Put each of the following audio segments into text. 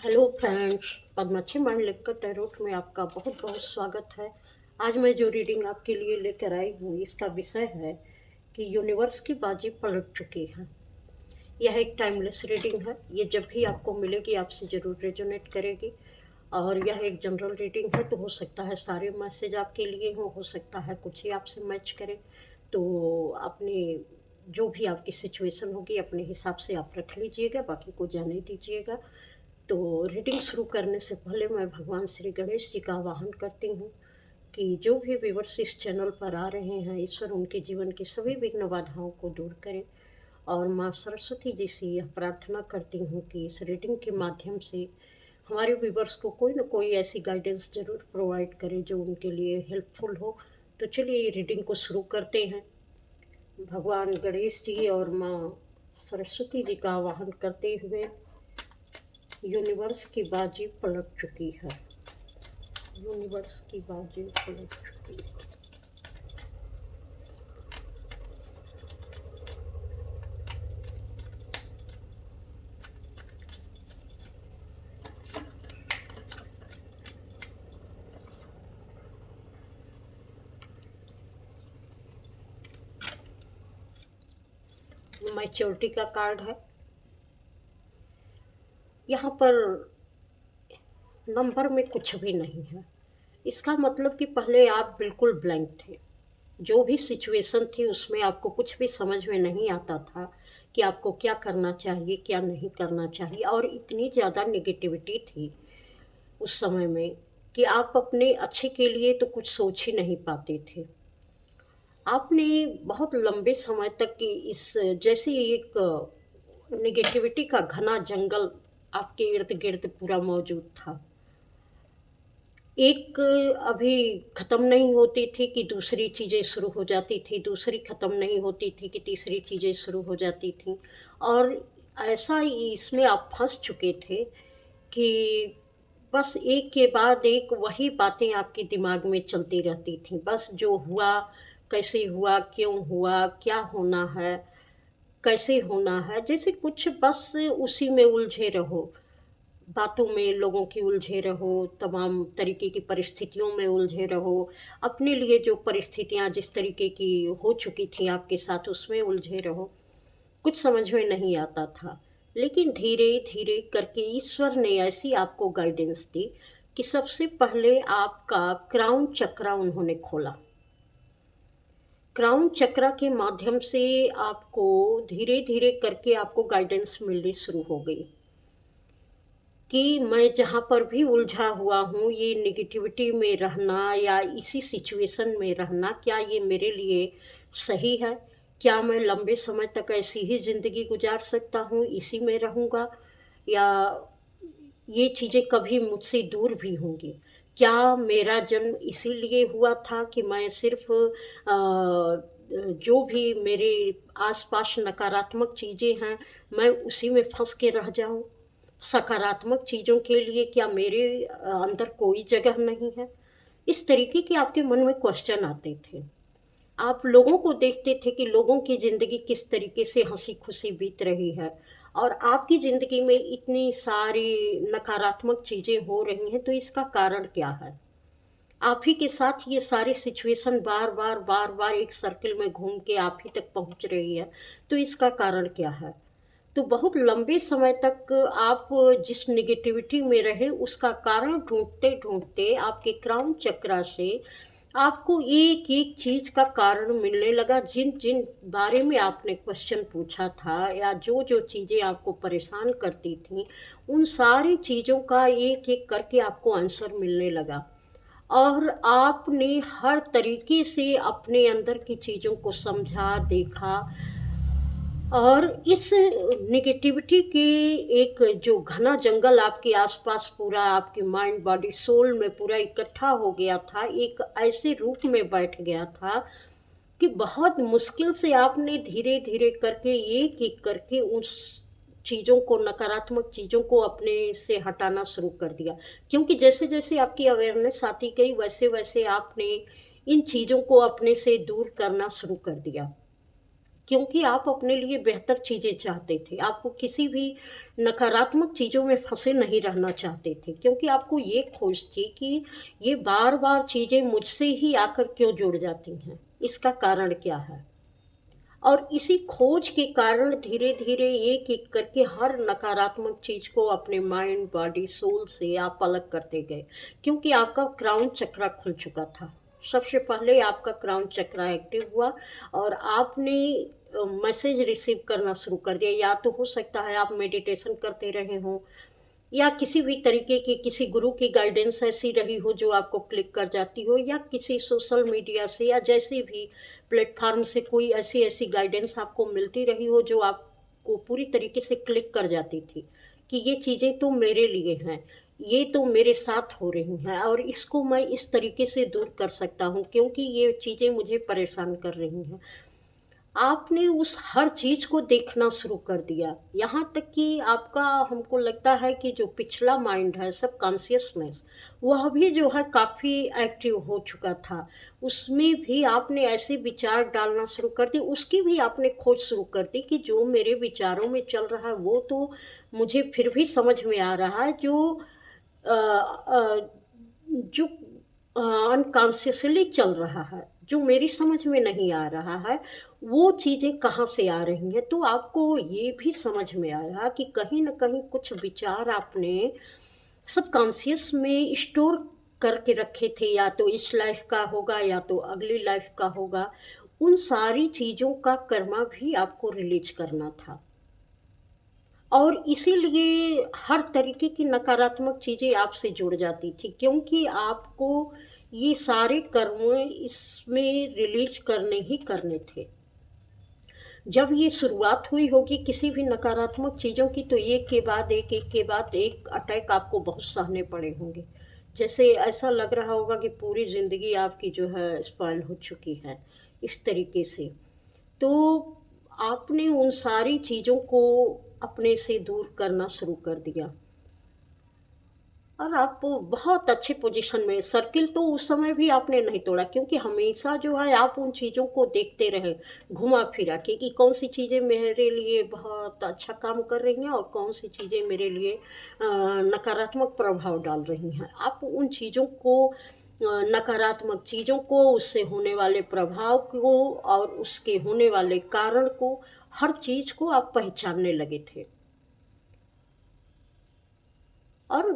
Hello friends, Padmakshi mind लिखकर tarot में आपका बहुत बहुत स्वागत है। आज मैं जो रीडिंग आपके लिए लेकर आई हूँ, इसका विषय है कि यूनिवर्स की बाजी पलट चुकी है। यह एक टाइमलेस रीडिंग है। ये जब भी आपको मिलेगी आपसे ज़रूर रेजोनेट करेगी। और यह एक जनरल रीडिंग है, तो हो सकता है सारे मैसेज आपके लिए हो सकता है कुछ ही आपसे मैच करे। तो अपनी जो भी आपकी सिचुएशन होगी अपने हिसाब से आप रख लीजिएगा, बाकी को जाने दीजिएगा। तो रीडिंग शुरू करने से पहले मैं भगवान श्री गणेश जी का आवाहन करती हूँ कि जो भी व्यूअर्स इस चैनल पर आ रहे हैं, ईश्वर उनके जीवन की सभी विघ्न बाधाओं को दूर करें। और माँ सरस्वती जी से यह प्रार्थना करती हूँ कि इस रीडिंग के माध्यम से हमारे व्यूअर्स को कोई ना कोई ऐसी गाइडेंस ज़रूर प्रोवाइड करे जो उनके लिए हेल्पफुल हो। तो चलिए रीडिंग को शुरू करते हैं। भगवान गणेश जी और माँ सरस्वती जी का आवाहन करते हुए, यूनिवर्स की बाजी पलट चुकी है। यूनिवर्स की बाजी पलट चुकी है। मैच्योरिटी का कार्ड है। यहाँ पर नंबर में कुछ भी नहीं है। इसका मतलब कि पहले आप बिल्कुल ब्लैंक थे। जो भी सिचुएशन थी उसमें आपको कुछ भी समझ में नहीं आता था कि आपको क्या करना चाहिए, क्या नहीं करना चाहिए। और इतनी ज़्यादा नेगेटिविटी थी उस समय में कि आप अपने अच्छे के लिए तो कुछ सोच ही नहीं पाते थे। आपने बहुत लंबे समय तक कि इस जैसे एक नेगेटिविटी का घना जंगल आपके इर्द गिर्द पूरा मौजूद था। एक अभी ख़त्म नहीं होती थी कि दूसरी चीज़ें शुरू हो जाती थी, दूसरी ख़त्म नहीं होती थी कि तीसरी चीज़ें शुरू हो जाती थीं। और ऐसा इसमें आप फंस चुके थे कि बस एक के बाद एक वही बातें आपके दिमाग में चलती रहती थीं। बस जो हुआ, कैसे हुआ, क्यों हुआ, क्या होना है, कैसे होना है, जैसे कुछ बस उसी में उलझे रहो। बातों में लोगों की उलझे रहो, तमाम तरीके की परिस्थितियों में उलझे रहो। अपने लिए जो परिस्थितियाँ जिस तरीके की हो चुकी थी आपके साथ उसमें उलझे रहो। कुछ समझ में नहीं आता था। लेकिन धीरे-धीरे करके ईश्वर ने ऐसी आपको गाइडेंस दी कि सबसे पहले आपका क्राउन चक्रा उन्होंने खोला। क्राउन चक्रा के माध्यम से आपको धीरे-धीरे करके आपको गाइडेंस मिलनी शुरू हो गई कि मैं जहाँ पर भी उलझा हुआ हूँ, ये नेगेटिविटी में रहना या इसी सिचुएशन में रहना, क्या ये मेरे लिए सही है? क्या मैं लंबे समय तक ऐसी ही ज़िंदगी गुज़ार सकता हूँ, इसी में रहूँगा? या ये चीज़ें कभी मुझसे दूर भी होंगी? क्या मेरा जन्म इसीलिए हुआ था कि मैं सिर्फ़ जो भी मेरे आस-पास नकारात्मक चीज़ें हैं, मैं उसी में फँस के रह जाऊँ? सकारात्मक चीज़ों के लिए क्या मेरे अंदर कोई जगह नहीं है? इस तरीके के आपके मन में क्वेश्चन आते थे। आप लोगों को देखते थे कि लोगों की ज़िंदगी किस तरीके से हँसी-खुशी बीत रही है और आपकी ज़िंदगी में इतनी सारी नकारात्मक चीज़ें हो रही हैं, तो इसका कारण क्या है? आप ही के साथ ये सारी सिचुएशन बार-बार, बार-बार एक सर्किल में घूम के आप ही तक पहुँच रही है, तो इसका कारण क्या है? तो बहुत लंबे समय तक आप जिस नेगेटिविटी में रहे उसका कारण ढूँढते-ढूँढते आपके क्राउन चक्रा से आपको एक-एक चीज़ का कारण मिलने लगा। जिन-जिन बारे में आपने क्वेश्चन पूछा था या जो-जो चीज़ें आपको परेशान करती थीं, उन सारी चीज़ों का एक-एक करके आपको आंसर मिलने लगा। और आपने हर तरीके से अपने अंदर की चीज़ों को समझा, देखा। और इस नेगेटिविटी के एक जो घना जंगल आपके आसपास पूरा आपके माइंड, बॉडी, सोल में पूरा इकट्ठा हो गया था, एक ऐसे रूप में बैठ गया था कि बहुत मुश्किल से आपने धीरे-धीरे करके एक-एक करके उस चीज़ों को, नकारात्मक चीज़ों को अपने से हटाना शुरू कर दिया। क्योंकि जैसे-जैसे आपकी अवेयरनेस आती गई, वैसे-वैसे आपने इन चीज़ों को अपने से दूर करना शुरू कर दिया। क्योंकि आप अपने लिए बेहतर चीज़ें चाहते थे। आपको किसी भी नकारात्मक चीज़ों में फँसे नहीं रहना चाहते थे, क्योंकि आपको ये खोज थी कि ये बार-बार चीज़ें मुझसे ही आकर क्यों जुड़ जाती हैं? इसका कारण क्या है? और इसी खोज के कारण धीरे-धीरे एक-एक करके हर नकारात्मक चीज़ को अपने माइंड, बॉडी, सोल से आप अलग करते गए, क्योंकि आपका क्राउन चक्रा खुल चुका था। सबसे पहले आपका क्राउन चक्रा एक्टिव हुआ और आपने मैसेज रिसीव करना शुरू कर दिया। या तो हो सकता है आप मेडिटेशन करते रहे हों या किसी भी तरीके की किसी गुरु की गाइडेंस ऐसी रही हो जो आपको क्लिक कर जाती हो, या किसी सोशल मीडिया से या जैसे भी प्लेटफ़ॉर्म से कोई ऐसी-ऐसी गाइडेंस आपको मिलती रही हो जो आपको पूरी तरीके से क्लिक कर जाती थी, कि ये चीज़ें तो मेरे लिए हैं, ये तो मेरे साथ हो रही हैं और इसको मैं इस तरीके से दूर कर सकता हूँ क्योंकि ये चीज़ें मुझे परेशान कर रही हैं। आपने उस हर चीज़ को देखना शुरू कर दिया। यहाँ तक कि आपका, हमको लगता है कि जो पिछला माइंड है सबकॉन्शियसनेस, वह भी जो है काफ़ी एक्टिव हो चुका था। उसमें भी आपने ऐसे विचार डालना शुरू कर दिए, उसकी भी आपने खोज शुरू कर दी कि जो मेरे विचारों में चल रहा है वो तो मुझे फिर भी समझ में आ रहा है, जो अनकॉन्शियसली चल रहा है, जो मेरी समझ में नहीं आ रहा है, वो चीज़ें कहाँ से आ रही हैं। तो आपको ये भी समझ में आया कि कहीं न कहीं कुछ विचार आपने सबकॉन्शियस में स्टोर करके रखे थे, या तो इस लाइफ़ का होगा या तो अगली लाइफ़ का होगा। उन सारी चीज़ों का कर्मा भी आपको रिलीज़ करना था। और इसीलिए हर तरीके की नकारात्मक चीज़ें आपसे जुड़ जाती थी, क्योंकि आपको ये सारे कर्म इसमें रिलीज़ करने ही करने थे। जब ये शुरुआत हुई होगी किसी भी नकारात्मक चीज़ों की, तो एक के बाद एक अटैक आपको बहुत सहने पड़े होंगे। जैसे ऐसा लग रहा होगा कि पूरी ज़िंदगी आपकी जो है स्पॉइल हो चुकी है, इस तरीके से। तो आपने उन सारी चीज़ों को अपने से दूर करना शुरू कर दिया और आप बहुत अच्छी पोज़ीशन में, सर्किल तो उस समय भी आपने नहीं तोड़ा, क्योंकि हमेशा जो है आप उन चीज़ों को देखते रहे, घुमा-फिरा के, कि कौन-सी चीज़ें मेरे लिए बहुत अच्छा काम कर रही हैं और कौन-सी चीज़ें मेरे लिए नकारात्मक प्रभाव डाल रही हैं। आप उन चीज़ों को, नकारात्मक चीज़ों को, उससे होने वाले प्रभाव को और उसके होने वाले कारण को, हर चीज़ को आप पहचानने लगे थे। और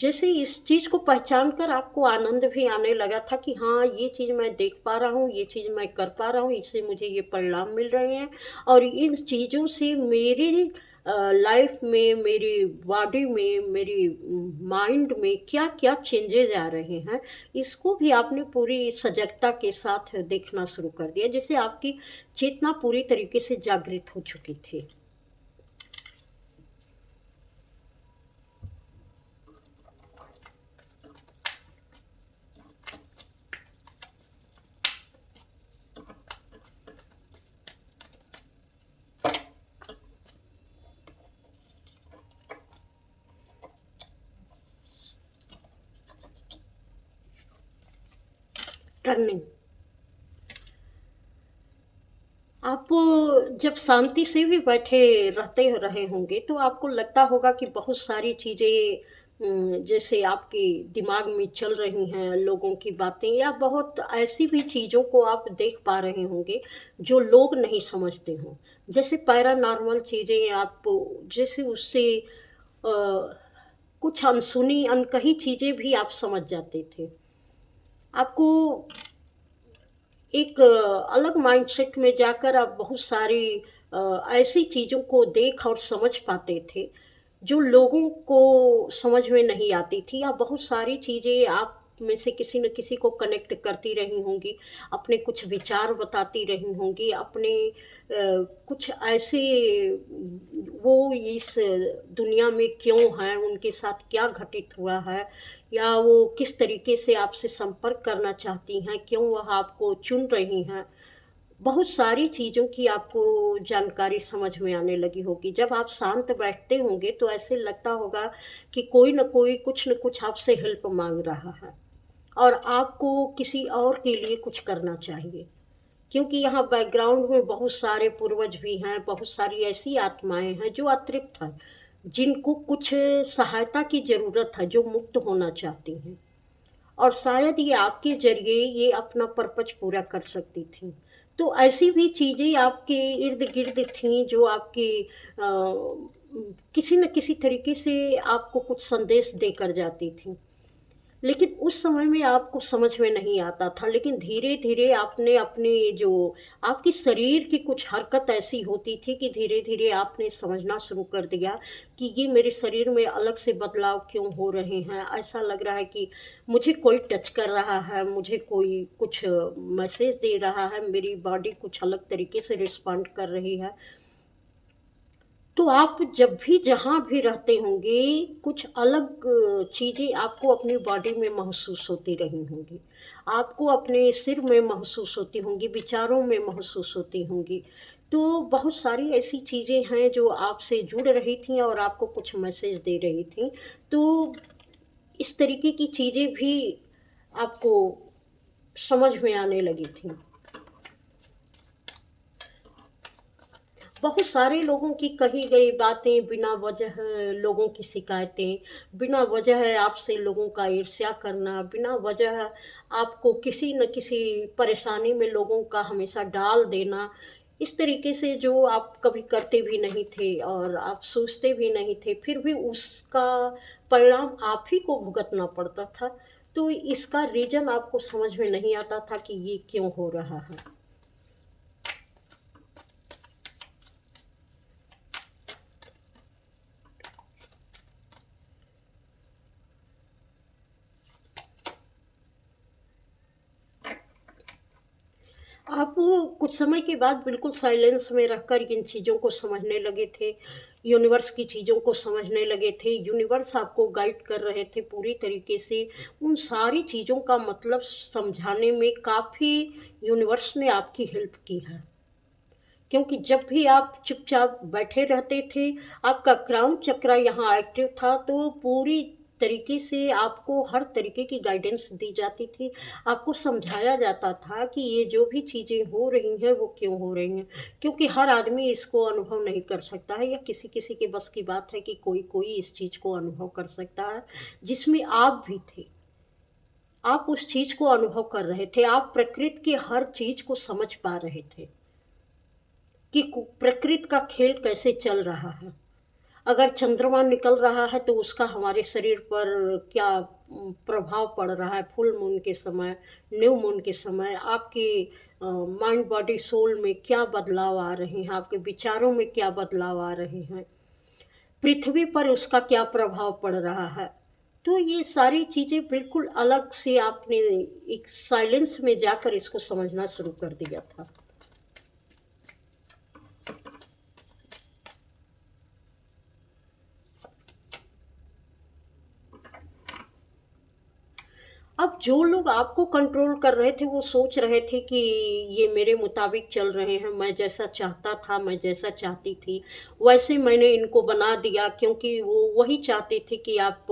जैसे इस चीज़ को पहचान कर आपको आनंद भी आने लगा था कि हाँ, ये चीज़ मैं देख पा रहा हूँ, ये चीज़ मैं कर पा रहा हूँ, इससे मुझे ये परिणाम मिल रहे हैं और इन चीज़ों से मेरी लाइफ में, मेरी बॉडी में, मेरी माइंड में क्या-क्या चेंजेज़ आ रहे हैं, इसको भी आपने पूरी सजगता के साथ देखना शुरू कर दिया। जैसे आपकी चेतना पूरी तरीके से जागृत हो चुकी थी। टर्निंग। आप जब शांति से भी बैठे रहते रहे होंगे, तो आपको लगता होगा कि बहुत सारी चीज़ें जैसे आपके दिमाग में चल रही हैं, लोगों की बातें, या बहुत ऐसी भी चीज़ों को आप देख पा रहे होंगे, जो लोग नहीं समझते हों। जैसे पैरानॉर्मल चीज़ें, आप जैसे उससे कुछ अनसुनी, अनकही चीज़ें भी आप समझ जाते थे। आपको एक अलग माइंडसेट में जाकर आप बहुत सारी ऐसी चीज़ों को देख और समझ पाते थे, जो लोगों को समझ में नहीं आती थी, या बहुत सारी चीज़ें आप में से किसी न किसी को कनेक्ट करती रही होंगी, अपने कुछ विचार बताती रही होंगी, अपने कुछ ऐसे वो इस दुनिया में क्यों हैं, उनके साथ क्या घटित हुआ है, या वो किस तरीके से आपसे संपर्क करना चाहती हैं, क्यों वह आपको चुन रही हैं। बहुत सारी चीज़ों की आपको जानकारी समझ में आने लगी होगी। जब आप शांत बैठते होंगे तो ऐसे लगता होगा कि कोई न कोई कुछ न कुछ आपसे हेल्प माँग रहा है और आपको किसी और के लिए कुछ करना चाहिए। क्योंकि यहाँ बैकग्राउंड में बहुत सारे पूर्वज भी हैं, बहुत सारी ऐसी आत्माएँ हैं जो अतृप्त हैं, जिनको कुछ सहायता की ज़रूरत है, जो मुक्त होना चाहती हैं। और शायद ये आपके ज़रिए ये अपना पर्पज़ पूरा कर सकती थीं। तो ऐसी भी चीज़ें आपके इर्द-गिर्द थीं जो आपके किसी न किसी तरीके से आपको कुछ संदेश देकर जाती थीं। लेकिन उस समय में आपको समझ में नहीं आता था, लेकिन धीरे-धीरे आपने अपने जो आपके शरीर की कुछ हरकत ऐसी होती थी कि धीरे-धीरे आपने समझना शुरू कर दिया कि ये मेरे शरीर में अलग से बदलाव क्यों हो रहे हैं। ऐसा लग रहा है कि मुझे कोई टच कर रहा है, मुझे कोई कुछ मैसेज दे रहा है, मेरी बॉडी कुछ अलग तरीके से रिस्पॉन्ड कर रही है। तो आप जब भी जहाँ भी रहते होंगे, कुछ अलग चीज़ें आपको अपनी बॉडी में महसूस होती रही होंगी। आपको अपने सिर में महसूस होती होंगी, विचारों में महसूस होती होंगी। तो बहुत सारी ऐसी चीज़ें हैं जो आपसे जुड़ रही थीं और आपको कुछ मैसेज दे रही थीं। तो इस तरीके की चीज़ें भी आपको समझ में आने लगी थीं। बहुत सारे लोगों की कही गई बातें, बिना वजह लोगों की शिकायतें, बिना वजह आपसे लोगों का ईर्ष्या करना, बिना वजह आपको किसी न किसी परेशानी में लोगों का हमेशा डाल देना, इस तरीके से जो आप कभी करते भी नहीं थे और आप सोचते भी नहीं थे, फिर भी उसका परिणाम आप ही को भुगतना पड़ता था। तो इसका रीज़न आपको समझ में नहीं आता था कि ये क्यों हो रहा है। आप कुछ समय के बाद बिल्कुल साइलेंस में रहकर इन चीज़ों को समझने लगे थे, यूनिवर्स की चीज़ों को समझने लगे थे, यूनिवर्स आपको गाइड कर रहे थे पूरी तरीके से। उन सारी चीज़ों का मतलब समझाने में काफ़ी यूनिवर्स ने आपकी हेल्प की है। क्योंकि जब भी आप चुपचाप बैठे रहते थे, आपका क्राउन चक्रा यहाँ एक्टिव था, तो पूरी तरीके से आपको हर तरीके की गाइडेंस दी जाती थी। आपको समझाया जाता था कि ये जो भी चीज़ें हो रही हैं, वो क्यों हो रही हैं। क्योंकि हर आदमी इसको अनुभव नहीं कर सकता है या किसी-किसी के बस की बात है कि कोई-कोई इस चीज़ को अनुभव कर सकता है, जिसमें आप भी थे। आप उस चीज़ को अनुभव कर रहे थे, आप प्रकृति की हर चीज़ को समझ पा रहे थे। कि प्रकृति का खेल कैसे चल रहा है। अगर चंद्रमा निकल रहा है तो उसका हमारे शरीर पर क्या प्रभाव पड़ रहा है, फुल मून के समय, न्यू मून के समय आपके माइंड बॉडी सोल में क्या बदलाव आ रहे हैं, आपके विचारों में क्या बदलाव आ रहे हैं, पृथ्वी पर उसका क्या प्रभाव पड़ रहा है। तो ये सारी चीज़ें बिल्कुल अलग से आपने एक साइलेंस में जाकर इसको समझना शुरू कर दिया था। अब जो लोग आपको कंट्रोल कर रहे थे, वो सोच रहे थे कि ये मेरे मुताबिक चल रहे हैं, मैं जैसा चाहता था, मैं जैसा चाहती थी, वैसे मैंने इनको बना दिया क्योंकि वो वही चाहते थे कि आप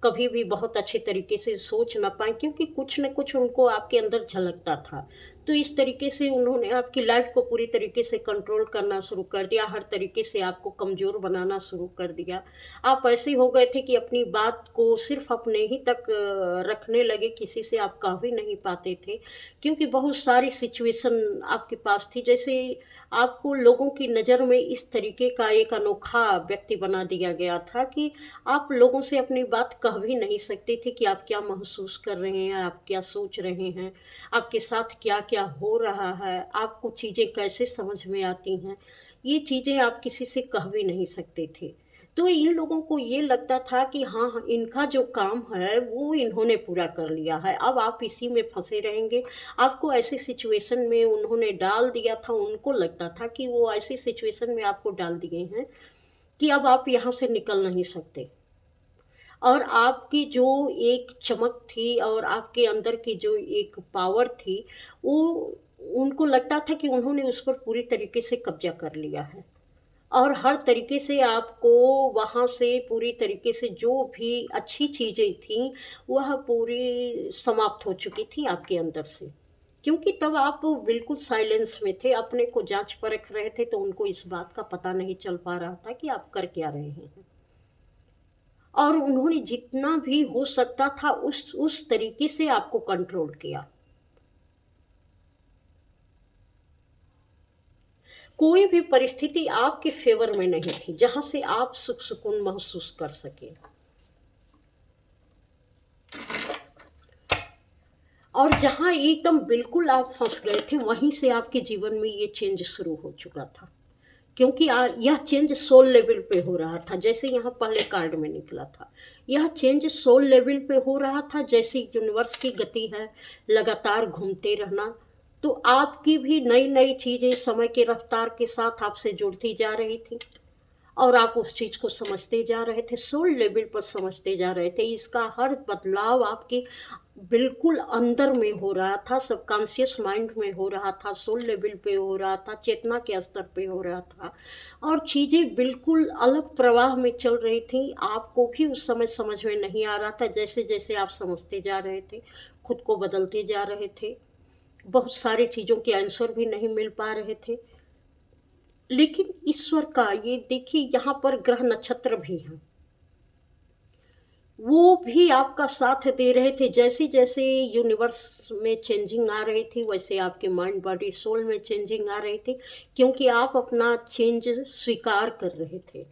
कभी भी बहुत अच्छे तरीके से सोच ना पाएँ क्योंकि कुछ न कुछ उनको आपके अंदर झलकता था। तो इस तरीके से उन्होंने आपकी लाइफ़ को पूरी तरीके से कंट्रोल करना शुरू कर दिया, हर तरीके से आपको कमज़ोर बनाना शुरू कर दिया। आप ऐसे हो गए थे कि अपनी बात को सिर्फ़ अपने ही तक रखने लगे, किसी से आप कह भी नहीं पाते थे, क्योंकि बहुत सारी सिचुएशन आपके पास थी। जैसे आपको लोगों की नज़र में इस तरीके का एक अनोखा व्यक्ति बना दिया गया था कि आप लोगों से अपनी बात कह भी नहीं सकते थे कि आप क्या महसूस कर रहे हैं, आप क्या सोच रहे हैं, आपके साथ क्या-क्या हो रहा है, आपको चीज़ें कैसे समझ में आती हैं। ये चीज़ें आप किसी से कह भी नहीं सकते थे। तो इन लोगों को ये लगता था कि हाँ, हाँ, इनका जो काम है वो इन्होंने पूरा कर लिया है, अब आप इसी में फँसे रहेंगे। आपको ऐसी सिचुएशन में उन्होंने डाल दिया था, उनको लगता था कि वो ऐसी सिचुएशन में आपको डाल दिए हैं कि अब आप यहाँ से निकल नहीं सकते। और आपकी जो एक चमक थी और आपके अंदर की जो एक पावर थी, वो उनको लगता था कि उन्होंने उस पर पूरी तरीके से कब्ज़ा कर लिया है। और हर तरीके से आपको वहाँ से पूरी तरीके से जो भी अच्छी चीज़ें थीं, वह पूरी समाप्त हो चुकी थी आपके अंदर से। क्योंकि तब आप बिल्कुल साइलेंस में थे, अपने को जांच परख रहे थे, तो उनको इस बात का पता नहीं चल पा रहा था कि आप कर क्या रहे हैं। और उन्होंने जितना भी हो सकता था उस तरीके से आपको कंट्रोल किया। कोई भी परिस्थिति आपके फेवर में नहीं थी जहां से आप सुख सुकून महसूस कर सके। और जहां एकदम बिल्कुल आप फंस गए थे, वहीं से आपके जीवन में ये चेंज शुरू हो चुका था। क्योंकि यह चेंज सोल लेवल पे हो रहा था, जैसे यहाँ पहले कार्ड में निकला था। यह चेंज सोल लेवल पे हो रहा था, जैसे यूनिवर्स की गति है लगातार घूमते रहना। तो आपकी भी नई नई चीज़ें समय के रफ्तार के साथ आपसे जुड़ती जा रही थी, और आप उस चीज़ को समझते जा रहे थे, सोल लेवल पर समझते जा रहे थे। इसका हर बदलाव आपके बिल्कुल अंदर में हो रहा था, सबकॉन्शियस माइंड में हो रहा था, सोल लेवल पे हो रहा था, चेतना के स्तर पे हो रहा था, और चीज़ें बिल्कुल अलग प्रवाह में चल रही थी। आपको भी उस समय समझ में नहीं आ रहा था। जैसे जैसे आप समझते जा रहे थे, खुद को बदलते जा रहे थे, बहुत सारी चीज़ों के आंसर भी नहीं मिल पा रहे थे। लेकिन ईश्वर का ये देखिए, यहाँ पर ग्रह नक्षत्र भी हैं, वो भी आपका साथ दे रहे थे। जैसे जैसे यूनिवर्स में चेंजिंग आ रही थी, वैसे आपके माइंड बॉडी सोल में चेंजिंग आ रही थी, क्योंकि आप अपना चेंज स्वीकार कर रहे थे।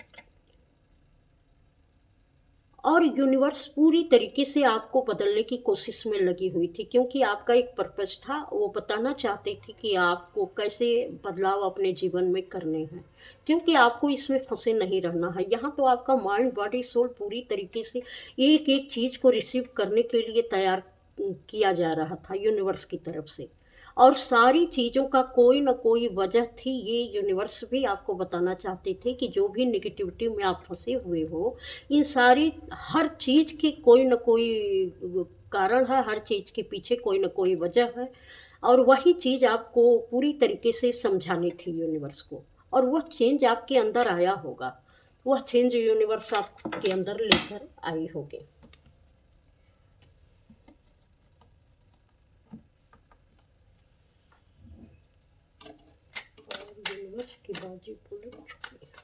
और यूनिवर्स पूरी तरीके से आपको बदलने की कोशिश में लगी हुई थी, क्योंकि आपका एक पर्पस था। वो बताना चाहते थे कि आपको कैसे बदलाव अपने जीवन में करने हैं, क्योंकि आपको इसमें फंसे नहीं रहना है। यहाँ तो आपका माइंड बॉडी सोल पूरी तरीके से एक एक चीज़ को रिसीव करने के लिए तैयार किया जा रहा था यूनिवर्स की तरफ से। और सारी चीज़ों का कोई न कोई वजह थी। ये यूनिवर्स भी आपको बताना चाहते थे कि जो भी नेगेटिविटी में आप फंसे हुए हो, इन सारी हर चीज़ की कोई न कोई कारण है, हर चीज़ के पीछे कोई न कोई वजह है। और वही चीज़ आपको पूरी तरीके से समझानी थी यूनिवर्स को, और वह चेंज आपके अंदर आया होगा। वह चेंज यूनिवर्स आपके अंदर लेकर आई होगी। और यूनिवर्स की बाजी पूरी चुकी है।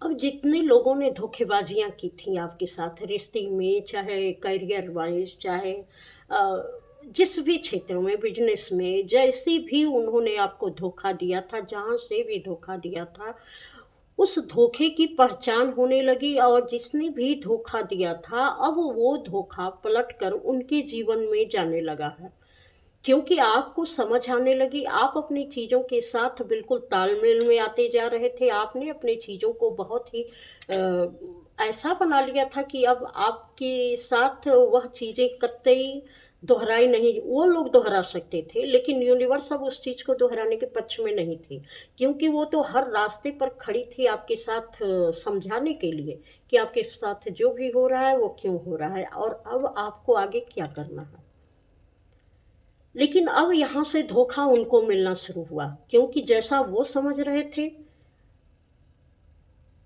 अब जितने लोगों ने धोखेबाजियाँ की थी आपके साथ रिश्ते में, चाहे करियर वाइज, चाहे जिस भी क्षेत्र में, बिजनेस में, जैसे भी उन्होंने आपको धोखा दिया था, जहाँ से भी धोखा दिया था, उस धोखे की पहचान होने लगी। और जिसने भी धोखा दिया था, अब वो धोखा पलट कर उनके जीवन में जाने लगा है, क्योंकि आपको समझ आने लगी। आप अपनी चीज़ों के साथ बिल्कुल तालमेल में आते जा रहे थे। आपने अपनी चीज़ों को बहुत ही ऐसा बना लिया था कि अब आपके साथ वह चीज़ें कतई दोहराई नहीं। वो लोग दोहरा सकते थे, लेकिन यूनिवर्स अब उस चीज़ को दोहराने के पक्ष में नहीं थी, क्योंकि वो तो हर रास्ते पर खड़ी थी आपके साथ समझाने के लिए कि आपके साथ जो भी हो रहा है वो क्यों हो रहा है, और अब आपको आगे क्या करना है। लेकिन अब यहाँ से धोखा उनको मिलना शुरू हुआ, क्योंकि जैसा वो समझ रहे थे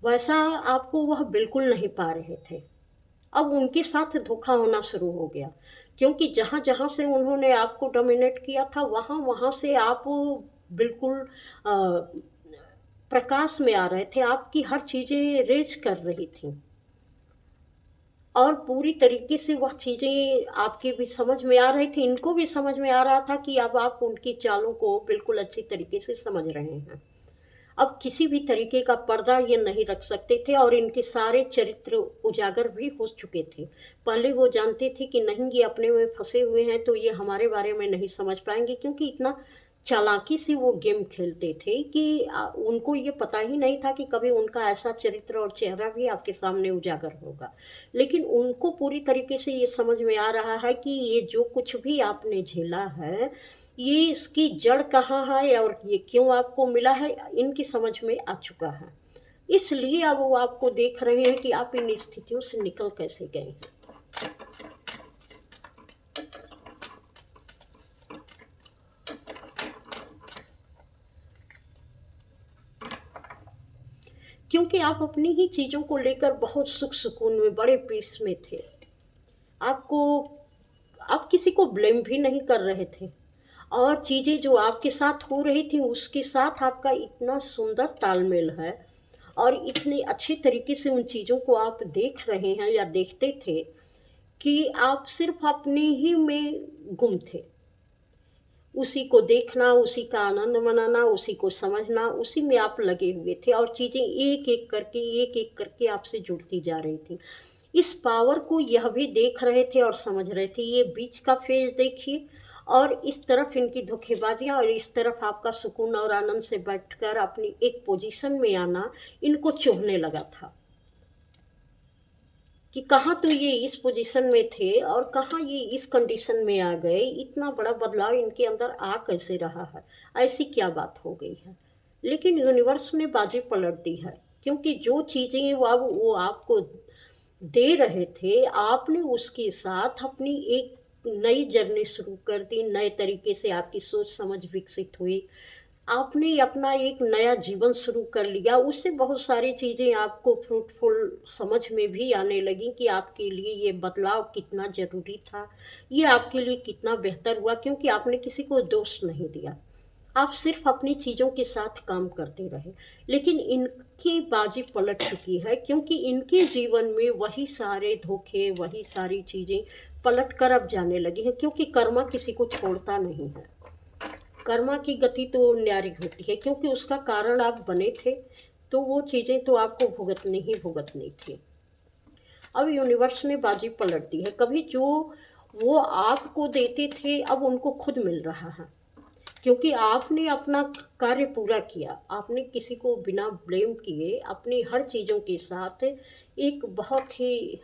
वैसा आपको वह बिल्कुल नहीं पा रहे थे। अब उनके साथ धोखा होना शुरू हो गया, क्योंकि जहाँ जहाँ से उन्होंने आपको डोमिनेट किया था, वहाँ वहाँ से आप बिल्कुल प्रकाश में आ रहे थे। आपकी हर चीज़ें रेज कर रही थी, और पूरी तरीके से वह चीज़ें आपके भी समझ में आ रही थी, इनको भी समझ में आ रहा था कि अब आप उनकी चालों को बिल्कुल अच्छी तरीके से समझ रहे हैं। अब किसी भी तरीके का पर्दा ये नहीं रख सकते थे, और इनके सारे चरित्र उजागर भी हो चुके थे। पहले वो जानते थे कि नहीं, ये अपने में फंसे हुए हैं, तो ये हमारे बारे में नहीं समझ पाएंगे, क्योंकि इतना चालाकी से वो गेम खेलते थे कि उनको ये पता ही नहीं था कि कभी उनका ऐसा चरित्र और चेहरा भी आपके सामने उजागर होगा। लेकिन उनको पूरी तरीके से ये समझ में आ रहा है कि ये जो कुछ भी आपने झेला है, ये इसकी जड़ कहाँ है और ये क्यों आपको मिला है, इनकी समझ में आ चुका है। इसलिए अब वो आपको देख रहे हैं कि आप इन स्थितियों से निकल कैसे गए हैं। क्योंकि आप अपनी ही चीज़ों को लेकर बहुत सुख सुकून में, बड़े पीस में थे। आपको आप किसी को ब्लेम भी नहीं कर रहे थे, और चीज़ें जो आपके साथ हो रही थी उसके साथ आपका इतना सुंदर तालमेल है, और इतने अच्छे तरीके से उन चीज़ों को आप देख रहे हैं या देखते थे कि आप सिर्फ अपने ही में गुम थे। उसी को देखना, उसी का आनंद मनाना, उसी को समझना, उसी में आप लगे हुए थे, और चीज़ें एक-एक करके आपसे जुड़ती जा रही थी। इस पावर को यह भी देख रहे थे और समझ रहे थे। ये बीच का फ़ेज़ देखिए, और इस तरफ इनकी धोखेबाज़ियाँ, और इस तरफ आपका सुकून और आनंद से बैठकर अपनी एक पोज़ीशन में आना, इनको चुभने लगा था। कि कहाँ तो ये इस पोजीशन में थे और कहाँ ये इस कंडीशन में आ गए, इतना बड़ा बदलाव इनके अंदर आ कैसे रहा है, ऐसी क्या बात हो गई है। लेकिन यूनिवर्स ने बाजी पलट दी है, क्योंकि जो चीज़ें वो आपको दे रहे थे, आपने उसके साथ अपनी एक नई जर्नी शुरू कर दी, नए तरीके से आपकी सोच समझ विकसित हुई। आपने अपना एक नया जीवन शुरू कर लिया, उससे बहुत सारी चीज़ें आपको फ्रूटफुल समझ में भी आने लगी कि आपके लिए ये बदलाव कितना ज़रूरी था, ये आपके लिए कितना बेहतर हुआ, क्योंकि आपने किसी को दोष नहीं दिया। आप सिर्फ़ अपनी चीज़ों के साथ काम करते रहे। लेकिन इनकी बाजी पलट चुकी है, क्योंकि इनके जीवन में वही सारे धोखे, वही सारी चीज़ें पलट कर अब जाने लगी हैं, क्योंकि कर्मा किसी को छोड़ता नहीं है। कर्मा की गति तो न्यारी होती है, क्योंकि उसका कारण आप बने थे, तो वो चीज़ें तो आपको भुगतनी ही भुगतनी थी। अब यूनिवर्स ने बाजी पलट दी है, कभी जो वो आपको देते थे अब उनको खुद मिल रहा है, क्योंकि आपने अपना कार्य पूरा किया। आपने किसी को बिना ब्लेम किए अपनी हर चीज़ों के साथ एक बहुत ही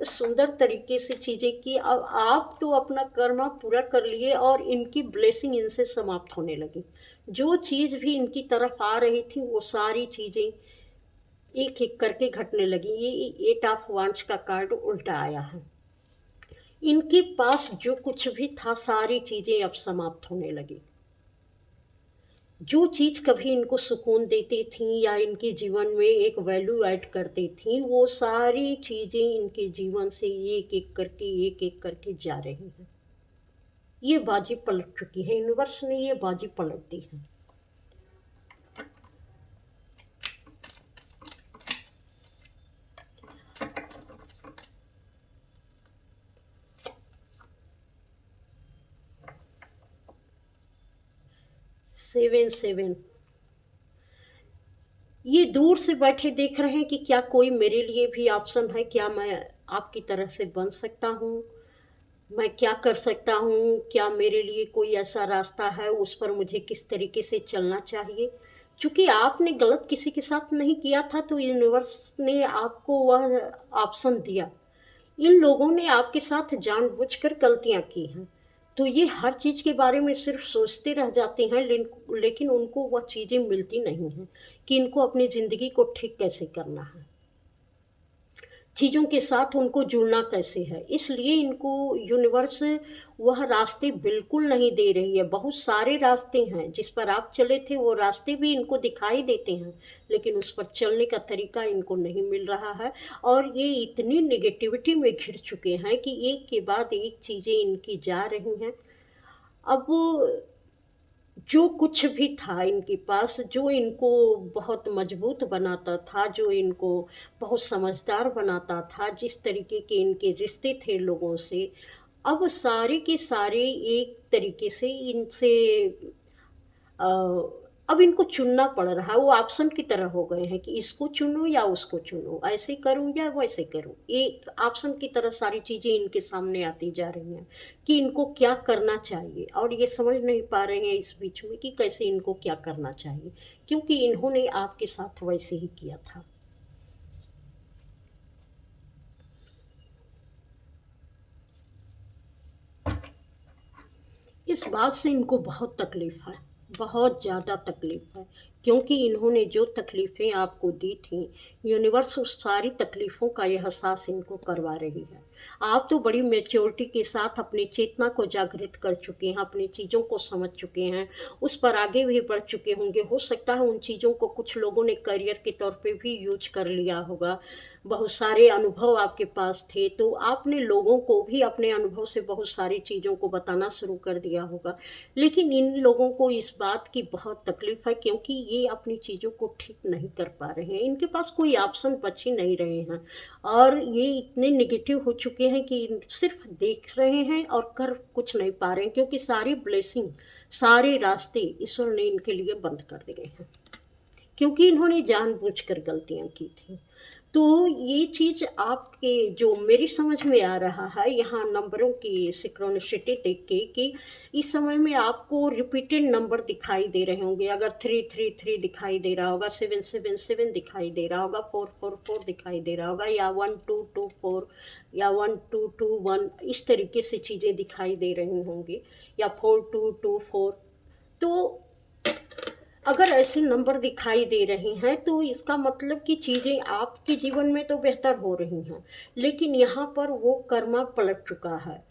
सुंदर तरीके से चीज़ें की। अब आप तो अपना कर्मा पूरा कर लिए, और इनकी ब्लेसिंग इनसे समाप्त होने लगी। जो चीज़ भी इनकी तरफ आ रही थी वो सारी चीज़ें एक-एक करके घटने लगी। ये 8 ऑफ वांड्स का कार्ड उल्टा आया है। इनके पास जो कुछ भी था सारी चीज़ें अब समाप्त होने लगी। जो चीज़ कभी इनको सुकून देती थी या इनके जीवन में एक वैल्यू ऐड करती थी, वो सारी चीज़ें इनके जीवन से एक-एक करके जा रही हैं। ये बाजी पलट चुकी है, यूनिवर्स ने ये बाजी पलट दी है। 7-7 ये दूर से बैठे देख रहे हैं कि क्या कोई मेरे लिए भी ऑप्शन है, क्या मैं आपकी तरह से बन सकता हूँ? मैं क्या कर सकता हूँ? क्या मेरे लिए कोई ऐसा रास्ता है, उस पर मुझे किस तरीके से चलना चाहिए? चूँकि आपने गलत किसी के साथ नहीं किया था, तो यूनिवर्स ने आपको वह ऑप्शन दिया। इन लोगों ने आपके साथ जानबूझकर गलतियाँ की हैं, तो ये हर चीज़ के बारे में सिर्फ़ सोचते रह जाते हैं, लेकिन उनको वह चीज़ें मिलती नहीं हैं कि इनको अपनी ज़िंदगी को ठीक कैसे करना है। चीज़ों के साथ उनको जुड़ना कैसे है, इसलिए इनको यूनिवर्स वह रास्ते बिल्कुल नहीं दे रही है। बहुत सारे रास्ते हैं जिस पर आप चले थे, वो रास्ते भी इनको दिखाई देते हैं, लेकिन उस पर चलने का तरीका इनको नहीं मिल रहा है, और ये इतनी नेगेटिविटी में घिर चुके हैं कि एक के बाद एक चीज़ें इनकी जा रही हैं। अब जो कुछ भी था इनके पास, जो इनको बहुत मजबूत बनाता था, जो इनको बहुत समझदार बनाता था, जिस तरीके के इनके रिश्ते थे लोगों से, अब सारे के सारे एक तरीके से इनसे अ, अब इनको चुनना पड़ रहा है। वो ऑप्शन की तरह हो गए हैं कि इसको चुनूँ या उसको चुनूँ, ऐसे करूँ या वैसे करूँ। एक ऑप्शन की तरह सारी चीज़ें इनके सामने आती जा रही हैं कि इनको क्या करना चाहिए, और ये समझ नहीं पा रहे हैं इस बीच में कि कैसे इनको क्या करना चाहिए, क्योंकि इन्होंने आपके साथ वैसे ही किया था। इस बात से इनको बहुत तकलीफ़ है। बहुत ज़्यादा तकलीफ़ है, क्योंकि इन्होंने जो तकलीफ़ें आपको दी थीं, यूनिवर्स उस सारी तकलीफ़ों का एहसास इनको करवा रही है। आप तो बड़ी मैच्योरिटी के साथ अपनी चेतना को जागृत कर चुके हैं, अपनी चीज़ों को समझ चुके हैं, उस पर आगे भी बढ़ चुके होंगे। हो सकता है उन चीज़ों को कुछ लोगों ने करियर के तौर पे भी यूज़ कर लिया होगा। बहुत सारे अनुभव आपके पास थे, तो आपने लोगों को भी अपने अनुभव से बहुत सारी चीज़ों को बताना शुरू कर दिया होगा। लेकिन इन लोगों को इस बात की बहुत तकलीफ़ है, क्योंकि ये अपनी चीज़ों को ठीक नहीं कर पा रहे हैं। इनके पास कोई ऑप्शन बच ही नहीं रहे हैं और ये इतने नेगेटिव हो चुके हैं कि सिर्फ़ देख रहे हैं और कर कुछ नहीं पा रहे हैं, क्योंकि सारी ब्लेसिंग, सारे रास्ते ईश्वर ने इनके लिए बंद कर दिए हैं। क्योंकि इन्होंने जानबूझकर गलतियाँ की थी। तो ये चीज़ आपके जो मेरी समझ में आ रहा है यहाँ नंबरों की सिंक्रोनिसिटी देख के कि इस समय में आपको रिपीटेड नंबर दिखाई दे रहे होंगे। अगर 333 दिखाई दे रहा होगा, 777 दिखाई दे रहा होगा, 444 दिखाई दे रहा होगा या 1224 या 1221 इस तरीके से चीज़ें दिखाई दे रही होंगी या 4224। तो अगर ऐसे नंबर दिखाई दे रहे हैं तो इसका मतलब कि चीज़ें आपके जीवन में तो बेहतर हो रही हैं, लेकिन यहाँ पर वो कर्मा पलट चुका है,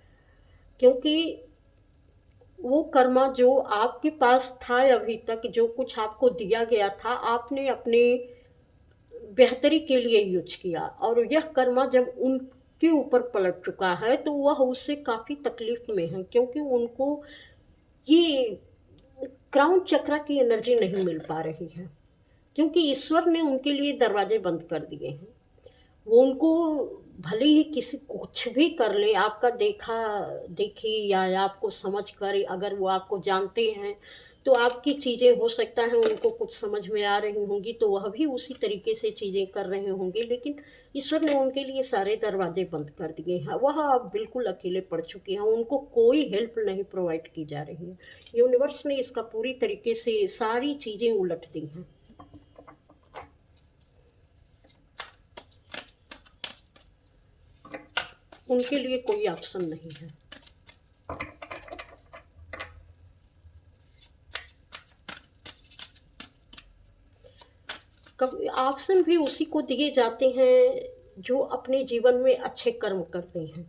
क्योंकि वो कर्मा जो आपके पास था अभी तक, जो कुछ आपको दिया गया था, आपने अपने बेहतरी के लिए यूज़ किया और यह कर्मा जब उनके ऊपर पलट चुका है तो वह उससे काफ़ी तकलीफ़ में हैं, क्योंकि उनको ये क्राउन चक्र की एनर्जी नहीं मिल पा रही है। क्योंकि ईश्वर ने उनके लिए दरवाजे बंद कर दिए हैं। वो उनको भले ही किसी कुछ भी कर लें, आपका देखा-देखी या आपको समझ कर अगर वो आपको जानते हैं, तो आपकी चीज़ें हो सकता है उनको कुछ समझ में आ रही होंगी, तो वह भी उसी तरीके से चीज़ें कर रहे होंगे, लेकिन ईश्वर ने उनके लिए सारे दरवाजे बंद कर दिए हैं। वह अब बिल्कुल अकेले पड़ चुके हैं, उनको कोई हेल्प नहीं प्रोवाइड की जा रही है। यूनिवर्स ने इसका पूरी तरीके से सारी चीज़ें उलट दी हैं। उनके लिए कोई ऑप्शन नहीं है। कभी ऑप्शन भी उसी को दिए जाते हैं जो अपने जीवन में अच्छे कर्म करते हैं,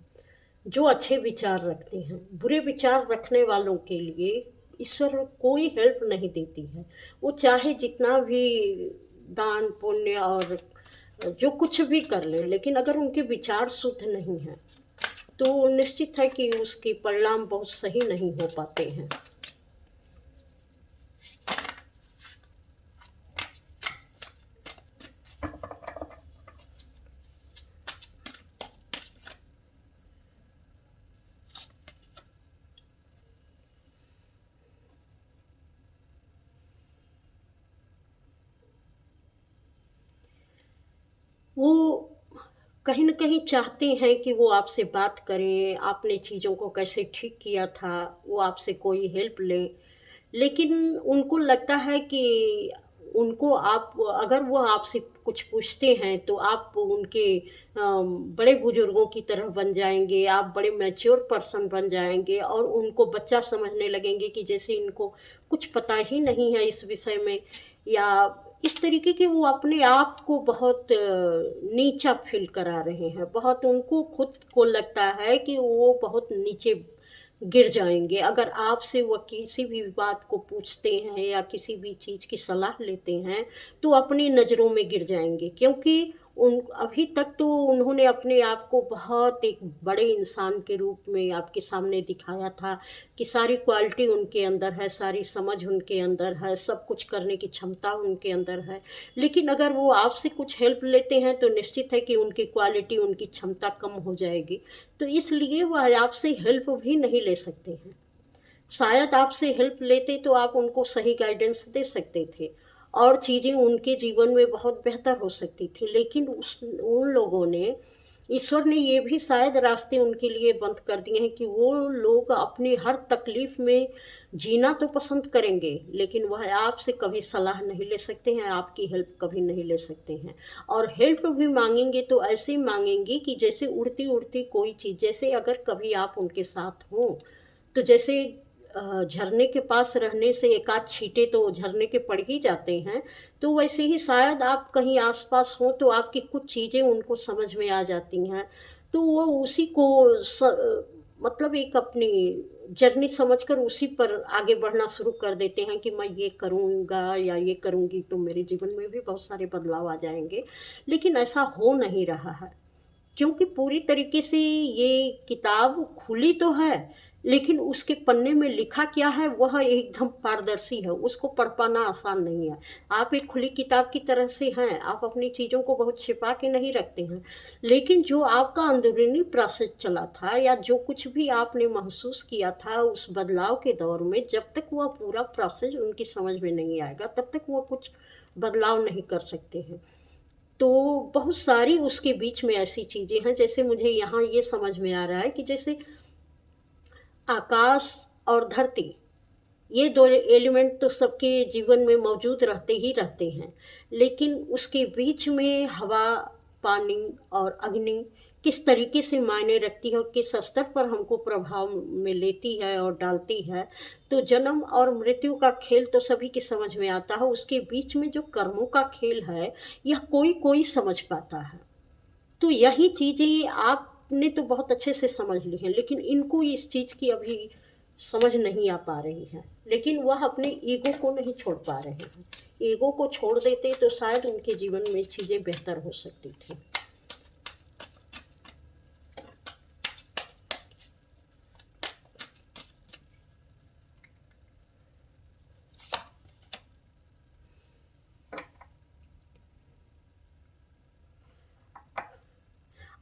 जो अच्छे विचार रखते हैं। बुरे विचार रखने वालों के लिए ईश्वर कोई हेल्प नहीं देती है। वो चाहे जितना भी दान पुण्य और जो कुछ भी कर ले, लेकिन अगर उनके विचार शुद्ध नहीं हैं, तो निश्चित है कि उसके परिणाम बहुत सही नहीं हो पाते हैं। वो कहीं न कहीं चाहते हैं कि वो आपसे बात करें, आपने चीज़ों को कैसे ठीक किया था, वो आपसे कोई हेल्प लें। लेकिन उनको लगता है कि उनको आप अगर वो आपसे कुछ पूछते हैं तो आप उनके बड़े बुजुर्गों की तरह बन जाएँगे, आप बड़े मैच्योर पर्सन बन जाएँगे और उनको बच्चा समझने लगेंगे कि जैसे इनको कुछ पता ही नहीं है इस विषय में, या इस तरीके के वो अपने आप को बहुत नीचा फ़ील करा रहे हैं। बहुत उनको खुद को लगता है कि वो बहुत नीचे गिर जाएँगे। अगर आपसे वो किसी भी बात को पूछते हैं या किसी भी चीज़ की सलाह लेते हैं, तो अपनी नज़रों में गिर जाएँगे, क्योंकि उन अभी तक तो उन्होंने अपने आप को बहुत एक बड़े इंसान के रूप में आपके सामने दिखाया था कि सारी क्वालिटी उनके अंदर है, सारी समझ उनके अंदर है, सब कुछ करने की क्षमता उनके अंदर है। लेकिन अगर वो आपसे कुछ हेल्प लेते हैं, तो निश्चित है कि उनकी क्वालिटी, उनकी क्षमता कम हो जाएगी। तो इसलिए वह आपसे हेल्प भी नहीं ले सकते हैं। शायद आपसे हेल्प लेते तो आप उनको सही गाइडेंस दे सकते थे और चीज़ें उनके जीवन में बहुत बेहतर हो सकती थी। लेकिन उन लोगों ने, ईश्वर ने ये भी शायद रास्ते उनके लिए बंद कर दिए हैं कि वो लोग अपनी हर तकलीफ़ में जीना तो पसंद करेंगे, लेकिन वह आपसे कभी सलाह नहीं ले सकते हैं, आपकी हेल्प कभी नहीं ले सकते हैं। और हेल्प भी माँगेंगे तो ऐसे माँगेंगे कि जैसे उड़ती-उड़ती कोई चीज़, जैसे अगर कभी आप उनके साथ हों, तो जैसे झरने के पास रहने से एक आध छींटे तो झरने के पड़ ही जाते हैं, तो वैसे ही शायद आप कहीं आस-पास हों तो आपकी कुछ चीज़ें उनको समझ में आ जाती हैं। तो वो उसी को मतलब एक अपनी जर्नी समझकर उसी पर आगे बढ़ना शुरू कर देते हैं कि मैं ये करूँगा या ये करूँगी तो मेरे जीवन में भी बहुत सारे बदलाव आ जाएँगे। लेकिन ऐसा हो नहीं रहा है। क्योंकि पूरी तरीके से ये किताब खुली तो है, लेकिन उसके पन्ने में लिखा क्या है वह एकदम पारदर्शी है, उसको पढ़ पाना आसान नहीं है। आप एक खुली किताब की तरह से हैं, आप अपनी चीज़ों को बहुत छिपा के नहीं रखते हैं, लेकिन जो आपका अंदरूनी प्रोसेस चला था या जो कुछ भी आपने महसूस किया था उस बदलाव के दौर में, जब तक वह पूरा प्रोसेस उनकी समझ में नहीं आएगा, तब तक वो कुछ बदलाव नहीं कर सकते हैं। तो बहुत सारी उसके बीच में ऐसी चीज़ें हैं, जैसे मुझे यहाँ ये समझ में आ रहा है कि जैसे आकाश और धरती, ये 2 एलिमेंट तो सबके जीवन में मौजूद रहते ही रहते हैं। लेकिन उसके बीच में हवा, पानी और अग्नि किस तरीके से मायने रखती है और किस स्तर पर हमको प्रभाव में लेती है और डालती है। तो जन्म और मृत्यु का खेल तो सभी की समझ में आता है, उसके बीच में जो कर्मों का खेल है, यह कोई-कोई समझ पाता है। तो यही चीज़ें आपने तो बहुत अच्छे से समझ ली हैं, लेकिन इनको इस चीज़ की अभी समझ नहीं आ पा रही है। लेकिन वह अपने ईगो को नहीं छोड़ पा रहे हैं। ईगो को छोड़ देते तो शायद उनके जीवन में चीज़ें बेहतर हो सकती थी।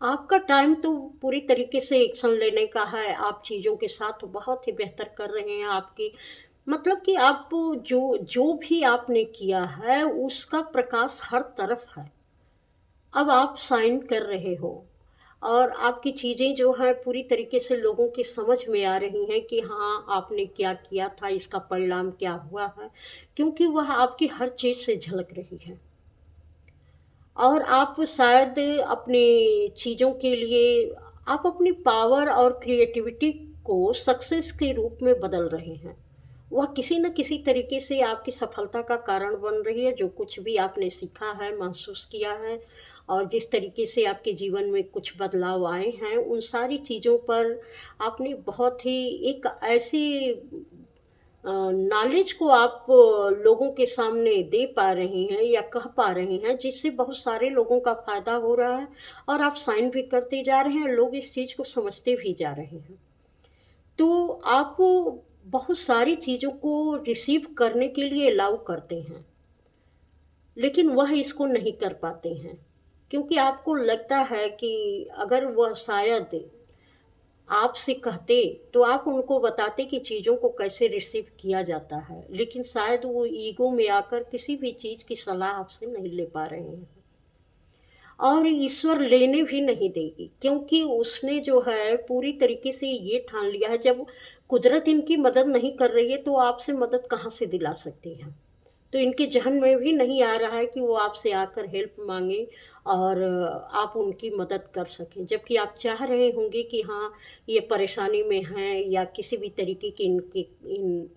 आपका टाइम तो पूरी तरीके से एक्शन लेने का है, आप चीज़ों के साथ बहुत ही बेहतर कर रहे हैं, आपकी मतलब कि आप जो जो भी आपने किया है, उसका प्रकाश हर तरफ है। अब आप साइन कर रहे हो और आपकी चीज़ें जो हैं पूरी तरीके से लोगों की समझ में आ रही हैं कि हाँ, आपने क्या किया था, इसका परिणाम क्या हुआ है, क्योंकि वह आपकी हर चीज़ से झलक रही है। और आप शायद अपनी चीज़ों के लिए आप अपनी पावर और क्रिएटिविटी को सक्सेस के रूप में बदल रहे हैं। वह किसी न किसी तरीके से आपकी सफलता का कारण बन रही है, जो कुछ भी आपने सीखा है, महसूस किया है और जिस तरीके से आपके जीवन में कुछ बदलाव आए हैं, उन सारी चीज़ों पर आपने बहुत ही एक ऐसी नॉलेज को आप लोगों के सामने दे पा रहे हैं या कह पा रहे हैं, जिससे बहुत सारे लोगों का फ़ायदा हो रहा है और आप साइन भी करते जा रहे हैं, लोग इस चीज़ को समझते भी जा रहे हैं। तो आप बहुत सारी चीज़ों को रिसीव करने के लिए अलाउ करते हैं, लेकिन वह इसको नहीं कर पाते हैं, क्योंकि आपको लगता है कि अगर वह शायद आपसे कहते तो आप उनको बताते कि चीज़ों को कैसे रिसीव किया जाता है, लेकिन शायद वो ईगो में आकर किसी भी चीज़ की सलाह आपसे नहीं ले पा रहे हैं। और ईश्वर लेने भी नहीं देगी, क्योंकि उसने जो है पूरी तरीके से ये ठान लिया है, जब कुदरत इनकी मदद नहीं कर रही है तो आपसे मदद कहाँ से दिला सकती है। तो इनके ज़हन में भी नहीं आ रहा है कि वो आपसे आकर हेल्प माँगे और आप उनकी मदद कर सकें। जबकि आप चाह रहे होंगे कि हाँ, ये परेशानी में हैं या किसी भी तरीके की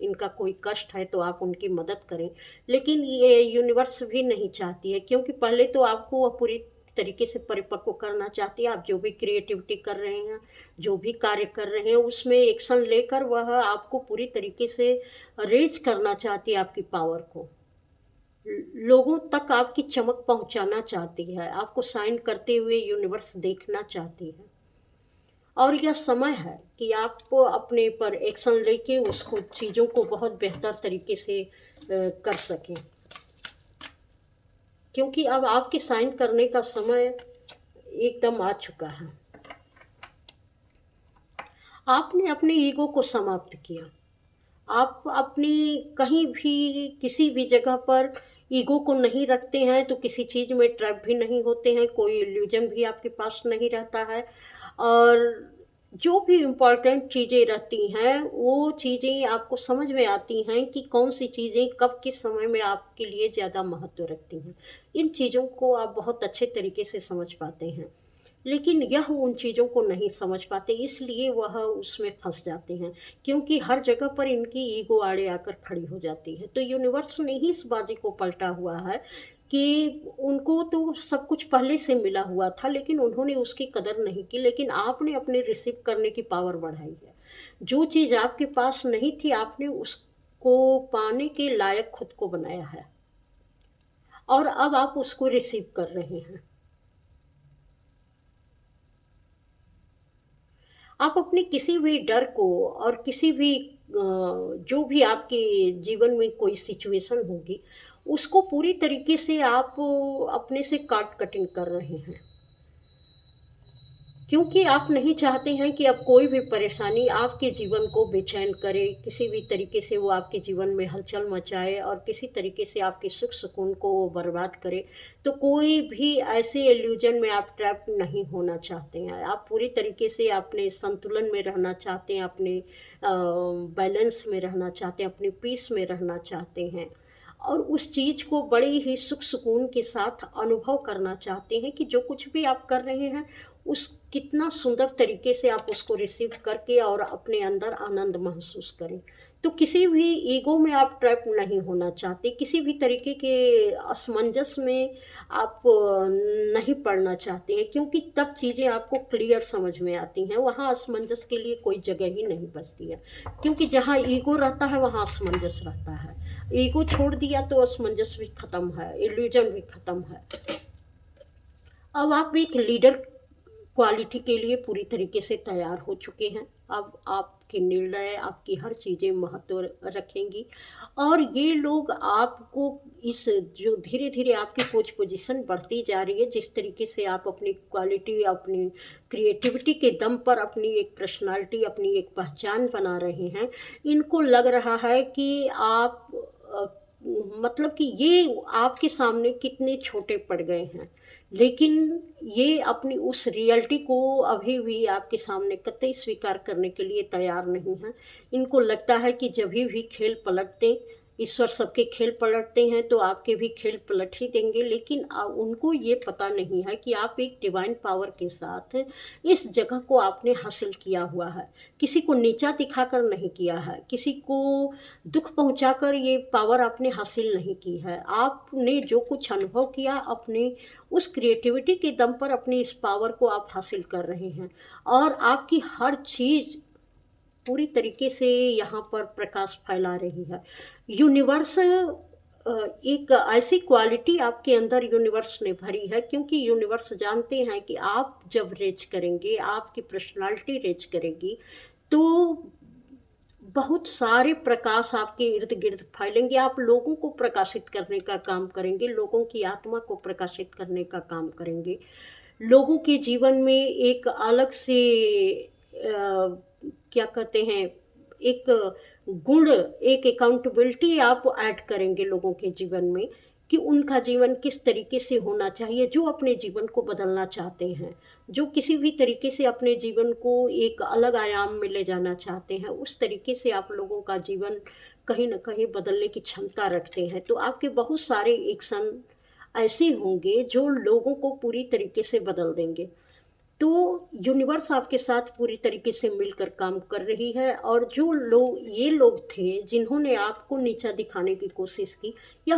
इनका कोई कष्ट है तो आप उनकी मदद करें। लेकिन ये यूनिवर्स भी नहीं चाहती है, क्योंकि पहले तो आपको वो पूरी तरीके से परिपक्व करना चाहती है। आप जो भी क्रिएटिविटी कर रहे हैं, जो भी कार्य कर रहे हैं, उसमें एक्शन लेकर वह आपको पूरी तरीके से रेज़ करना चाहती है आपकी पावर को। लोगों तक आपकी चमक पहुंचाना चाहती है, आपको शाइन करते हुए यूनिवर्स देखना चाहती है। और यह समय है कि आप अपने पर एक्शन लेके उसको चीज़ों को बहुत बेहतर तरीके से कर सकें, क्योंकि अब आपके साइन करने का समय एकदम आ चुका है। आपने अपने ईगो को समाप्त किया। आप अपनी कहीं भी किसी भी जगह पर ईगो को नहीं रखते हैं तो किसी चीज़ में ट्रैप भी नहीं होते हैं, कोई इल्यूज़न भी आपके पास नहीं रहता है और जो भी इम्पोर्टेंट चीज़ें रहती हैं, वो चीज़ें आपको समझ में आती हैं कि कौन-सी चीज़ें कब किस समय में आपके लिए ज़्यादा महत्व रखती हैं। इन चीज़ों को आप बहुत अच्छे तरीके से समझ पाते हैं। लेकिन यह उन चीज़ों को नहीं समझ पाते, इसलिए वह उसमें फँस जाते हैं, क्योंकि हर जगह पर इनकी ईगो आड़े आकर खड़ी हो जाती है। तो यूनिवर्स ने ही इस बाजी को पलटा हुआ है कि उनको तो सब कुछ पहले से मिला हुआ था, लेकिन उन्होंने उसकी कदर नहीं की, लेकिन आपने अपने रिसीव करने की पावर बढ़ाई है। जो चीज़ आपके पास नहीं थी, आपने उसको पाने के लायक खुद को बनाया है और अब आप उसको रिसीव कर रहे हैं। आप अपने किसी भी डर को और किसी भी जो भी आपके जीवन में कोई सिचुएशन होगी, उसको पूरी तरीके से आप अपने से काट कटिंग कर रहे हैं। क्योंकि आप नहीं चाहते हैं कि अब कोई भी परेशानी आपके जीवन को बेचैन करे, किसी भी तरीके से वो आपके जीवन में हलचल मचाए और किसी तरीके से आपके सुख सुकून को वो बर्बाद करे। तो कोई भी ऐसे इल्यूजन में आप ट्रैप नहीं होना चाहते हैं। आप पूरी तरीके से अपने संतुलन में रहना चाहते हैं, अपने बैलेंस में रहना चाहते हैं, अपने पीस में रहना चाहते हैं। और उस चीज़ को बड़े ही सुख सुकून के साथ अनुभव करना चाहते हैं कि जो कुछ भी आप कर रहे हैं, उस कितना सुंदर तरीके से आप उसको रिसीव करके और अपने अंदर आनंद महसूस करें। तो किसी भी ईगो में आप ट्रैप नहीं होना चाहते, किसी भी तरीके के असमंजस में आप नहीं पड़ना चाहते हैं, क्योंकि तब चीज़ें आपको क्लियर समझ में आती हैं। वहाँ असमंजस के लिए कोई जगह ही नहीं बचती है, क्योंकि जहाँ ईगो रहता है वहाँ असमंजस रहता है। ईगो छोड़ दिया तो असमंजस भी खत्म है, इल्यूजन भी खत्म है। अब आप एक लीडर क्वालिटी के लिए पूरी तरीके से तैयार हो चुके हैं। अब आपके निर्णय, आपकी हर चीज़ें महत्व रखेंगी और ये लोग आपको इस जो धीरे-धीरे आपकी पोजीशन बढ़ती जा रही है, जिस तरीके से आप अपनी क्वालिटी, अपनी क्रिएटिविटी के दम पर अपनी एक पर्सनैलिटी, अपनी एक पहचान बना रहे हैं, इनको लग रहा है कि आप अ, मतलब कि ये आपके सामने कितने छोटे पड़ गए हैं। लेकिन ये अपनी उस रियलिटी को अभी भी आपके सामने कतई स्वीकार करने के लिए तैयार नहीं हैं। इनको लगता है कि जभी भी खेल पलटते, ईश्वर सबके खेल पलटते हैं तो आपके भी खेल पलट ही देंगे। लेकिन उनको ये पता नहीं है कि आप एक डिवाइन पावर के साथ इस जगह को आपने हासिल किया हुआ है। किसी को नीचा दिखाकर नहीं किया है, किसी को दुःख पहुँचाकर ये पावर आपने हासिल नहीं की है। आपने जो कुछ अनुभव किया, अपने उस क्रिएटिविटी के दम पर अपनी इस पावर को आप हासिल कर रहे हैं और आपकी हर चीज़ पूरी तरीके से यहाँ पर प्रकाश फैला रही है। यूनिवर्स एक ऐसी क्वालिटी आपके अंदर यूनिवर्स ने भरी है, क्योंकि यूनिवर्स जानते हैं कि आप जब रेज करेंगे, आपकी पर्सनालिटी रेज करेगी, तो बहुत सारे प्रकाश आपके इर्द-गिर्द फैलेंगे। आप लोगों को प्रकाशित करने का काम करेंगे, लोगों की आत्मा को प्रकाशित करने का काम करेंगे। लोगों के जीवन में एक अलग से क्या कहते हैं, एक गुण, एक अकाउंटेबिलिटी आप ऐड करेंगे लोगों के जीवन में कि उनका जीवन किस तरीके से होना चाहिए, जो अपने जीवन को बदलना चाहते हैं, जो किसी भी तरीके से अपने जीवन को एक अलग आयाम में ले जाना चाहते हैं, उस तरीके से आप लोगों का जीवन कहीं न कहीं बदलने की क्षमता रखते हैं। तो आपके बहुत सारे एक्शन ऐसे होंगे जो लोगों को पूरी तरीके से बदल देंगे। तो यूनिवर्स आपके साथ पूरी तरीके से मिलकर काम कर रही है और जो लोग, ये लोग थे जिन्होंने आपको नीचा दिखाने की कोशिश की, या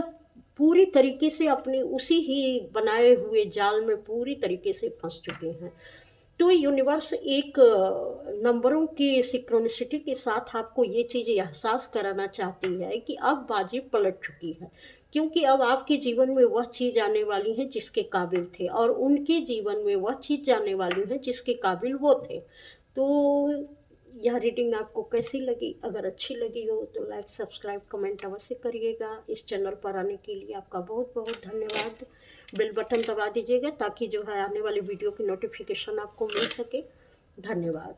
पूरी तरीके से अपने उसी ही बनाए हुए जाल में पूरी तरीके से फंस चुके हैं। तो यूनिवर्स एक नंबरों की सिंक्रोनिसिटी के साथ आपको ये चीज़ एहसास कराना चाहती है कि अब बाजी पलट चुकी है, क्योंकि अब आपके जीवन में वह चीज़ आने वाली है जिसके काबिल थे और उनके जीवन में वह चीज़ आने वाली है जिसके काबिल वो थे। तो यह रीडिंग आपको कैसी लगी? अगर अच्छी लगी हो तो लाइक, सब्सक्राइब, कमेंट अवश्य करिएगा। इस चैनल पर आने के लिए आपका बहुत-बहुत धन्यवाद। बेल बटन दबा दीजिएगा ताकि जो है आने वाली वीडियो की नोटिफिकेशन आपको मिल सके। धन्यवाद।